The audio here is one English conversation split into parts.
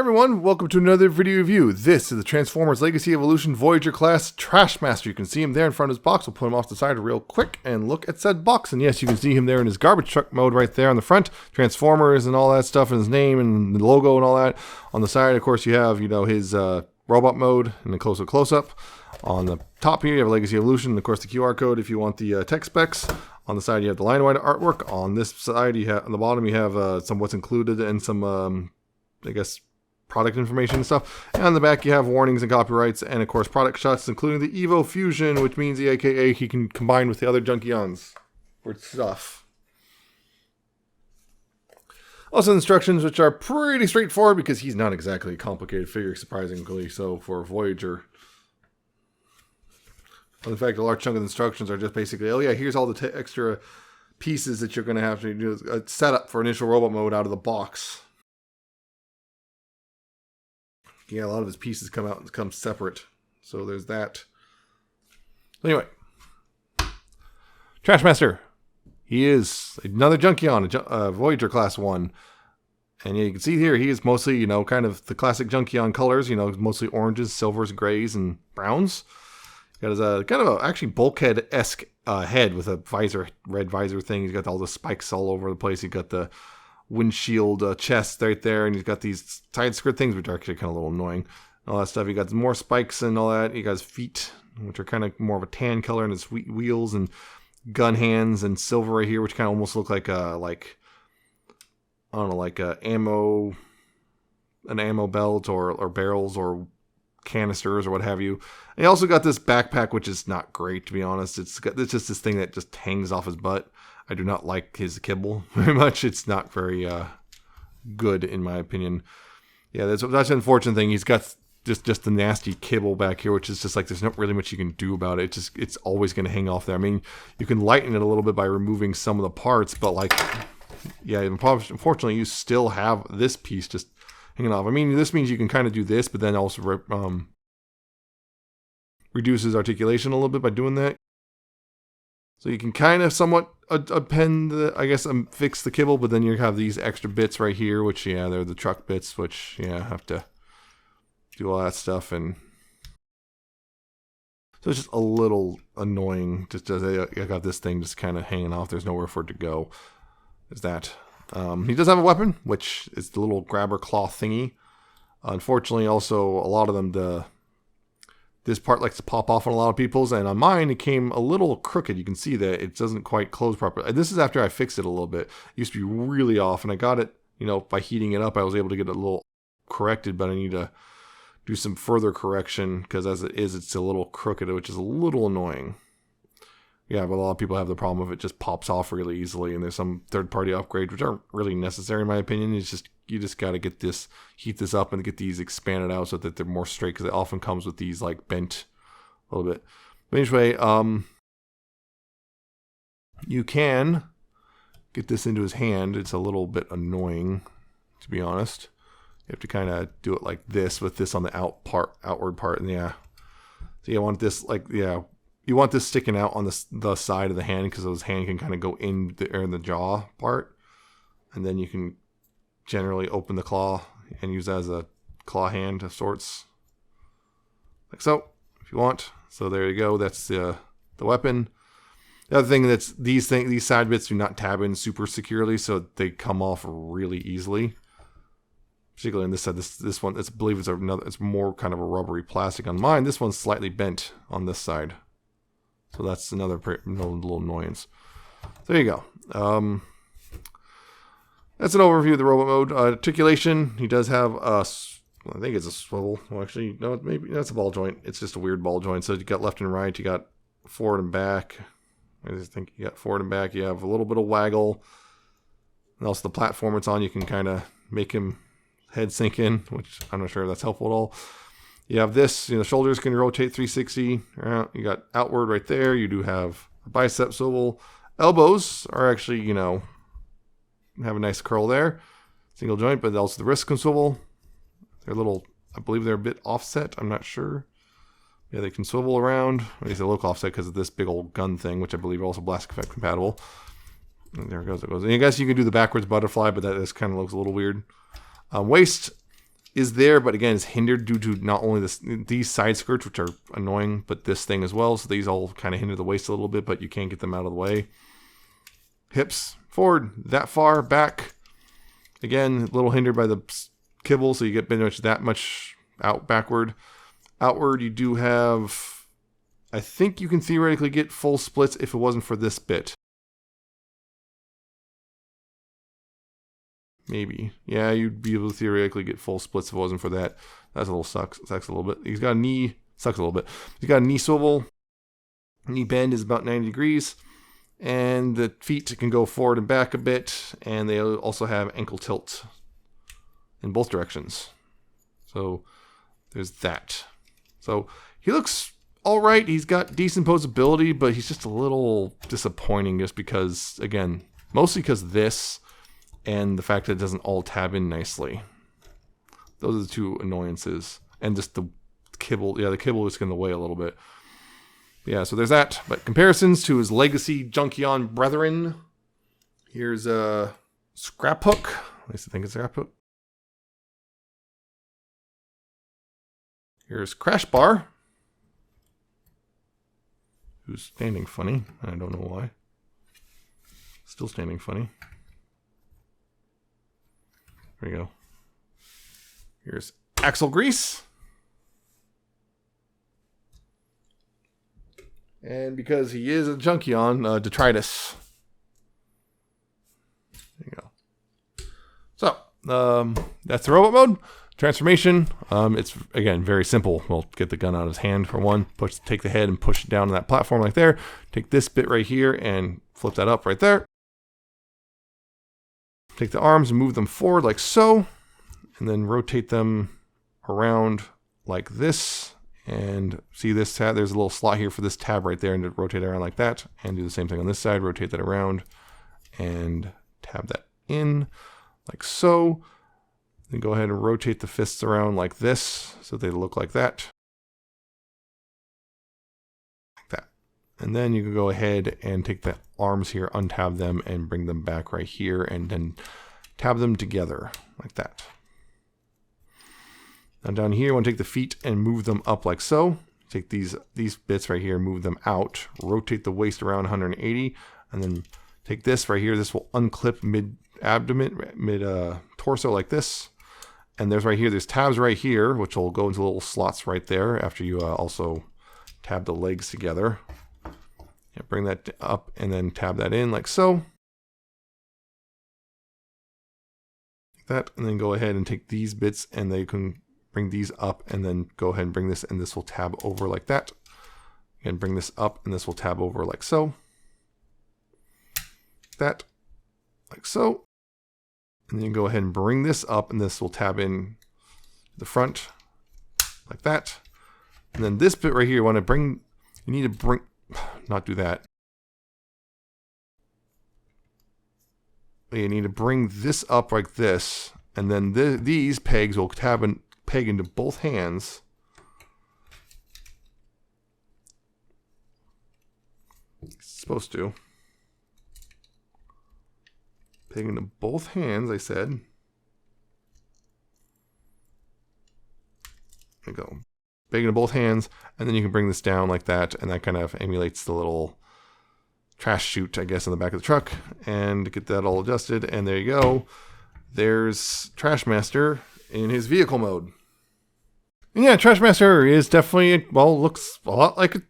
Everyone, welcome to another video review. This is the Transformers Legacy Evolution Voyager class Trashmaster. You can see him there in front of his box. We'll put him off the side real quick and look at said box. And yes, you can see him there in his garbage truck mode right there on the front. Transformers and all that stuff, and his name and the logo and all that. On the side, of course, you have, his robot mode and the close-up. On the top here, you have Legacy Evolution, and of course the QR code if you want the tech specs. On the side, you have the line-wide artwork. On this side, on the bottom, you have some what's included and some, product information and stuff. And on the back, you have warnings and copyrights, and of course, product shots, including the Evo Fusion, which means aka he can combine with the other Junkions for stuff. Also, instructions, which are pretty straightforward because he's not exactly a complicated figure, surprisingly so for Voyager. In fact, a large chunk of the instructions are just basically, oh yeah, here's all the extra pieces that you're going to have to do a setup for initial robot mode out of the box. Yeah, a lot of his pieces come out and come separate. So there's that. Anyway. Trashmaster. He is another Junkion, a Voyager Class 1. And you can see here, he is mostly, kind of the classic Junkion colors. Mostly oranges, silvers, grays, and browns. He got his kind of a, actually bulkhead-esque head with a red visor thing. He's got all the spikes all over the place. He's got the windshield chest right there, and he's got these side skirt things, which are actually kind of a little annoying. All that stuff. He got more spikes and all that. He got his feet, which are kind of more of a tan color, and his wheels and gun hands and silver right here, which kind of almost look like an ammo belt or barrels or canisters or what have you. And he also got this backpack, which is not great, to be honest. It's just this thing that just hangs off his butt. I do not like his kibble very much. It's not very good, in my opinion. Yeah, that's an unfortunate thing. He's got just the nasty kibble back here, which is just like there's not really much you can do about it. It's always going to hang off there. I mean, you can lighten it a little bit by removing some of the parts, but unfortunately, you still have this piece just hanging off. I mean, this means you can kind of do this, but then also reduces articulation a little bit by doing that. So you can kind of somewhat append fix the kibble, but then you have these extra bits right here, which, they're the truck bits, which, have to do all that stuff. And so it's just a little annoying. Just as I got this thing just kind of hanging off. There's nowhere for it to go. There's that. He does have a weapon, which is the little grabber claw thingy. Unfortunately, also, a lot of them, this part likes to pop off on a lot of people's, and on mine, it came a little crooked. You can see that it doesn't quite close properly. This is after I fixed it a little bit. It used to be really off, and I got it, by heating it up, I was able to get it a little corrected, but I need to do some further correction, because as it is, it's a little crooked, which is a little annoying. Yeah, but a lot of people have the problem of it just pops off really easily, and there's some third-party upgrades, which aren't really necessary in my opinion. It's just, you just got to heat this up and get these expanded out so that they're more straight, because it often comes with these like bent a little bit. But anyway, you can get this into his hand. It's a little bit annoying, to be honest. You have to kind of do it like this with this on the outward part, and yeah. So you want this you want this sticking out on the side of the hand, because his hand can kind of go in the jaw part, and then you can generally open the claw and use that as a claw hand of sorts, like so, if you want. So there you go. That's the weapon. The other thing that's these side bits do not tab in super securely, so they come off really easily. Particularly on this side, this one, I believe it's more kind of a rubbery plastic. On mine, this one's slightly bent on this side. So that's another little annoyance. There you go. That's an overview of the robot mode. Articulation, he does have I think it's a swivel. Well, actually, no, maybe that's a ball joint. It's just a weird ball joint. So you got left and right, you got forward and back. I just think you got forward and back. You have a little bit of waggle. And also the platform it's on, you can kind of make him head sink in, which I'm not sure if that's helpful at all. You have this, shoulders can rotate 360. You got outward right there. You do have a bicep swivel. Elbows are actually, have a nice curl there. Single joint, but also the wrist can swivel. They're I believe they're a bit offset. I'm not sure. Yeah, they can swivel around. They say look offset because of this big old gun thing, which I believe are also blast effect compatible. And there it goes. And I guess you can do the backwards butterfly, but that kind of looks a little weird. Waist. is there, but again, is hindered due to not only these side skirts, which are annoying, but this thing as well. So these all kind of hinder the waist a little bit, but you can't get them out of the way. Hips forward, that far, back. Again, a little hindered by the kibble, so you get pretty much that much out backward. Outward, you do have, I think you can theoretically get full splits if it wasn't for this bit. Maybe. Yeah, you'd be able to theoretically get full splits if it wasn't for that. That's a little sucks a little bit. He's got a knee, sucks a little bit. He's got a knee swivel. Knee bend is about 90 degrees. And the feet can go forward and back a bit. And they also have ankle tilt in both directions. So there's that. So he looks all right. He's got decent posability, but he's just a little disappointing just because, again, mostly because this and the fact that it doesn't all tab in nicely. Those are the two annoyances. And just the kibble. Yeah, the kibble is in the way a little bit. Yeah, so there's that. But comparisons to his legacy Junkion brethren. Here's a Scrap Hook. At least I think it's Scrap Hook. Here's Crash Bar, who's standing funny. I don't know why. Still standing funny. There we go. Here's Axle Grease. And because he is a Junkion, Detritus. There you go. So, that's the robot mode. Transformation, it's, again, very simple. We'll get the gun out of his hand for one. Take the head and push it down to that platform like there. Take this bit right here and flip that up right there. Take the arms and move them forward like so. And then rotate them around like this. And see this tab, there's a little slot here for this tab right there, and to rotate it around like that. And do the same thing on this side, rotate that around and tab that in like so. Then go ahead and rotate the fists around like this so they look like that. Like that. And then you can go ahead and take the arms here, untab them, and bring them back right here, and then tab them together like that. Now down here, you want to take the feet and move them up like so. Take these bits right here, move them out, rotate the waist around 180, and then take this right here. This will unclip mid-abdomen, mid-torso like this. And there's right here, there's tabs right here, which will go into little slots right there after you also tab the legs together. Yeah, bring that up and then tab that in like so. Like that, and then go ahead and take these bits and they can bring these up and then go ahead and bring this, and this will tab over like that. Again, bring this up and this will tab over like so. That, like so. And then go ahead and bring this up, and this will tab in the front like that. And then this bit right here, you need to bring, not do that. You need to bring this up like this, and then these pegs will peg into both hands. It's supposed to. Peg into both hands, I said. There you go. Peg into both hands, and then you can bring this down like that, and that kind of emulates the little trash chute, I guess, in the back of the truck, and get that all adjusted, and there you go. There's Trashmaster in his vehicle mode. And yeah, Trashmaster is definitely, looks a lot like a,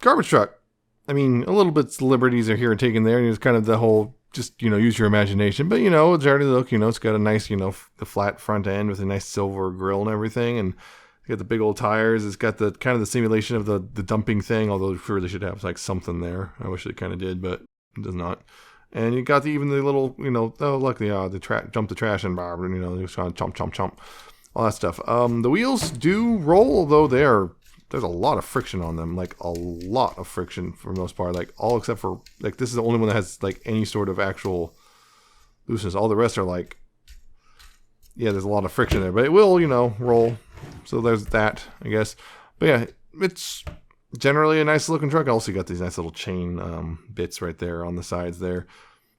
garbage truck. I mean, a little bit liberties are here and taken there, and it's kind of the whole, just, use your imagination. But, it's already look, it's got a nice, the flat front end with a nice silver grill and everything. And it's got the big old tires. It's got the kind of the simulation of the dumping thing, although it really should have like something there. I wish it kind of did, but it does not. And you got even the little, oh, look, jump the trash and, just kind of chomp, chomp, chomp, all that stuff. The wheels do roll, although there's a lot of friction on them, like a lot of friction for the most part, like all except for, like, this is the only one that has like any sort of actual looseness. All the rest are like, yeah, there's a lot of friction there, but it will, roll. So there's that, I guess. But yeah, it's generally a nice looking truck. Also got these nice little chain bits right there on the sides there.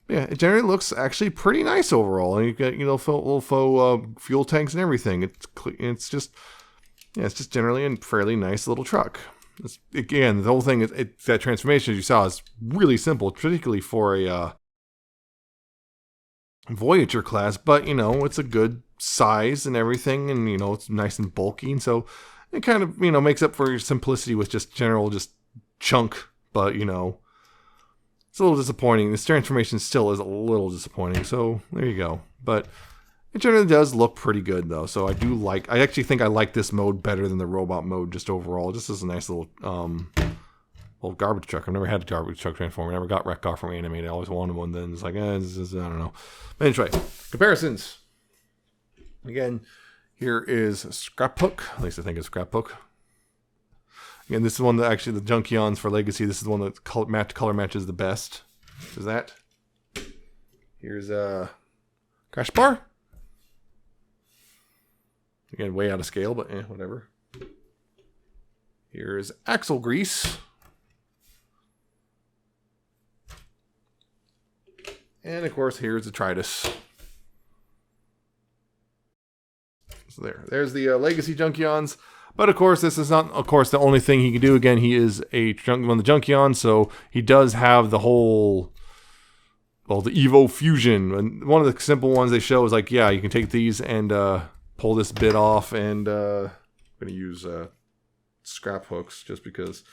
Yeah, it generally looks actually pretty nice overall. And you got, you know, little faux fuel tanks and everything. It's just, yeah, it's just generally a fairly nice little truck. Again, the whole thing is that transformation, as you saw, is really simple, particularly for a Voyager class. But you know, it's a good size and everything, and you know, it's nice and bulky, and so it kind of, you know, makes up for your simplicity with just general chunk. But you know, it's a little disappointing. This transformation still is a little disappointing. So there you go. But it generally does look pretty good though. So I actually think I like this mode better than the robot mode just overall. Just as a nice little garbage truck. I've never had a garbage truck transformer. I never got wreck car from Animated. I always wanted one. Then it's like, I don't know. But anyway, comparisons. Again, here is Scraphook. At least I think it's Scraphook. Again, this is one that actually the Junkions for Legacy. This is the one that color matches the best. Is that? Here's Crash Bar. Again, way out of scale, but whatever. Here's Axle Grease. And of course, here's the Tritus. So there's the Legacy Junkions. But of course, this is not, of course, the only thing he can do. Again, he is one of the Junkion, so he does have the whole, well, the Evo Fusion. And one of the simple ones they show is like, yeah, you can take these and pull this bit off, and I'm going to use scrap hooks just because,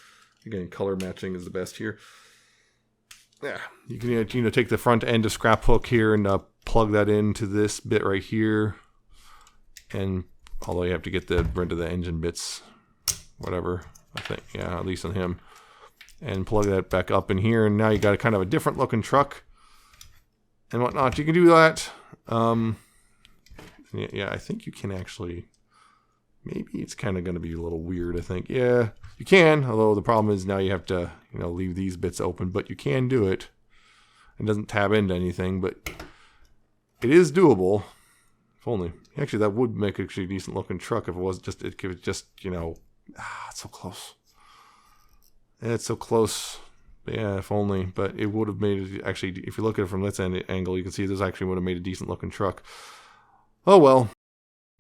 again, color matching is the best here. Yeah, you can, you know, take the front end of scrap hook here and plug that into this bit right here, and although you have to get rid of the engine bits, whatever, I think, yeah, at least on him, and plug that back up in here, and now you got a kind of a different looking truck and whatnot. You can do that. Yeah, I think you can actually. Maybe it's kind of going to be a little weird, I think. Yeah, you can, although the problem is now you have to, you know, leave these bits open, but you can do it. It doesn't tab into anything, but it is doable. If only. Actually, that would make actually a decent looking truck if it was just, you know, it's so close. Yeah, it's so close. But yeah, if only. But it would have made it, actually, if you look at it from this angle, you can see this actually would have made a decent looking truck. Oh well.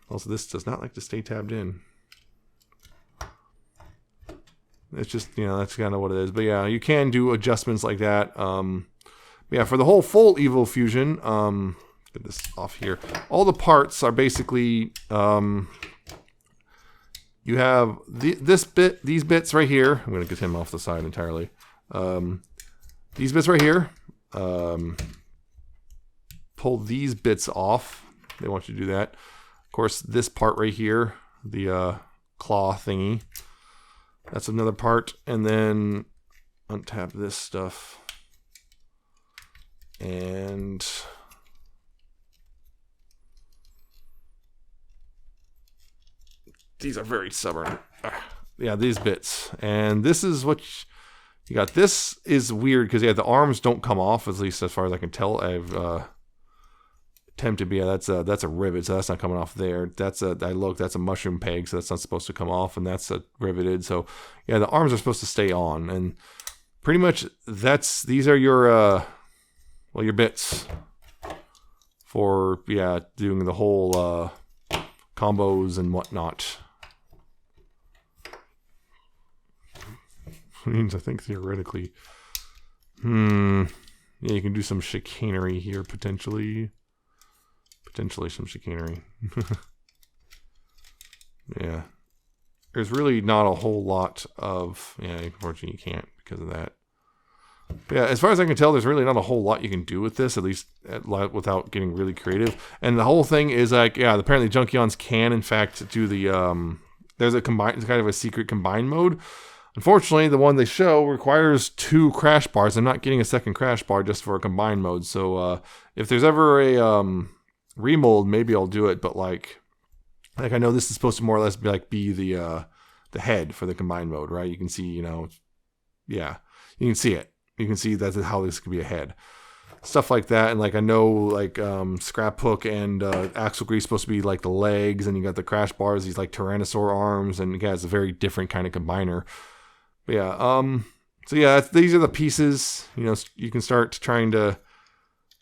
Also, this does not like to stay tabbed in. It's just, you know, that's kind of what it is. But yeah, you can do adjustments like that. Yeah, for the whole full Evo Fusion, get this off here. All the parts are basically, you have these bits right here. I'm going to get him off the side entirely. These bits right here. Pull these bits off. They want you to do that. Of course, this part right here, the claw thingy, that's another part. And then untap this stuff. And these are very stubborn. Yeah, these bits. And this is what you got. This is weird because, yeah, the arms don't come off, at least as far as I can tell. I've attempted to be, that's a rivet, so that's not coming off there. That's a mushroom peg, so that's not supposed to come off, and that's riveted. So yeah, the arms are supposed to stay on, and pretty much these are your your bits for, yeah, doing the whole combos and whatnot. Means I think theoretically, yeah, you can do some chicanery here potentially. Potentially some chicanery. Yeah. There's really not a whole lot of... Yeah, unfortunately you can't because of that. But yeah, as far as I can tell, there's really not a whole lot you can do with this, at least without getting really creative. And the whole thing is like, yeah, apparently Junkions can, in fact, do the... there's a kind of a secret combine mode. Unfortunately, the one they show requires 2 crash bars. I'm not getting a second crash bar just for a combine mode. So if there's ever a... remold, maybe I'll do it, but like I know this is supposed to more or less be the head for the combined mode, right? You can see, you know, yeah, you can see it. You can see that's how this could be a head. Stuff like that, and like I know like scrap hook and axle grease supposed to be like the legs, and you got the crash bars, these like Tyrannosaur arms, and again, it's a very different kind of combiner. But yeah, so yeah, these are the pieces. You know, you can start trying to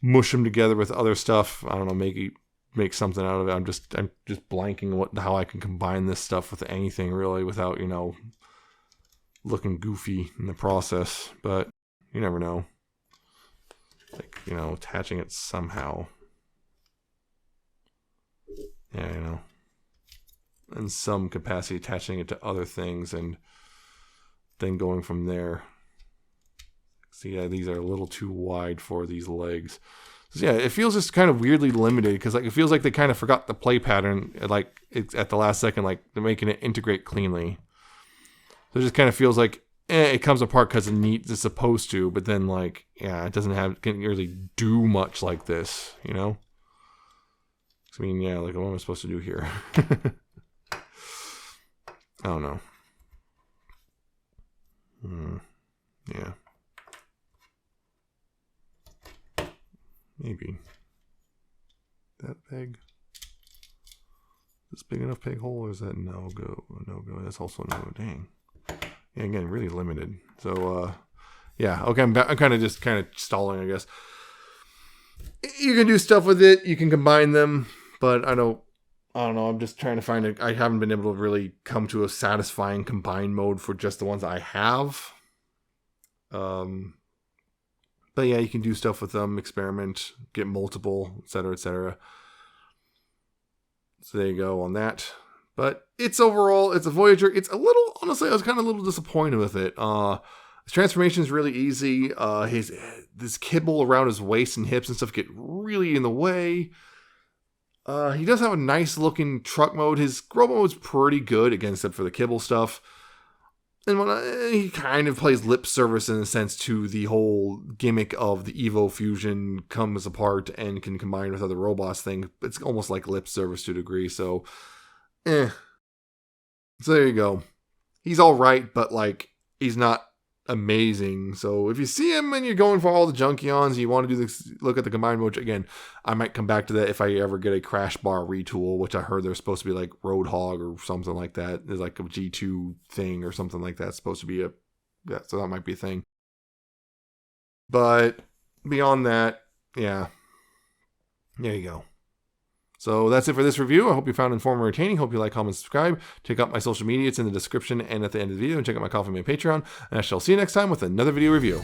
mush them together with other stuff. I don't know, make something out of it. I'm just blanking how I can combine this stuff with anything really without, you know, looking goofy in the process. But you never know. Like, you know, attaching it somehow. Yeah, you know. In some capacity, attaching it to other things and then going from there. See, yeah, these are a little too wide for these legs. So yeah, it feels just kind of weirdly limited because like it feels like they kind of forgot the play pattern, like it's at the last second, like they're making it integrate cleanly. So it just kind of feels like it comes apart because it's supposed to, but then like yeah, it can't really do much like this, you know. I mean, yeah, like what am I supposed to do here? I don't know. Yeah. Maybe. That peg? Is this big enough peg hole or is that no go? No go. That's also no. Dang. Yeah, again, really limited. So, yeah. Okay, I'm kind of stalling, I guess. You can do stuff with it. You can combine them, but I don't know. I'm just trying to find it. I haven't been able to really come to a satisfying combine mode for just the ones I have. But yeah, you can do stuff with them, experiment, get multiple, etc., etc. So there you go on that. But it's a Voyager. It's a little, honestly, I was kind of a little disappointed with it. His transformation is really easy. This kibble around his waist and hips and stuff get really in the way. He does have a nice looking truck mode. His grow mode is pretty good, again, except for the kibble stuff. And he kind of plays lip service in a sense to the whole gimmick of the Evo fusion comes apart and can combine with other robots thing. It's almost like lip service to a degree. So, So there you go. He's all right, but like he's not amazing. So if you see him and you're going for all the Junkions, you want to do this, look at the combined mode. Again, I might come back to that if I ever get a Crash Bar retool, which I heard there's supposed to be like Roadhog or something like that. There's like a G2 thing or something like that. It's supposed to be so that might be a thing. But beyond that, yeah. There you go. So that's it for this review. I hope you found it informative and entertaining. Hope you like, comment, subscribe. Check out my social media. It's in the description and at the end of the video. And check out my Coffee Man Patreon. And I shall see you next time with another video review.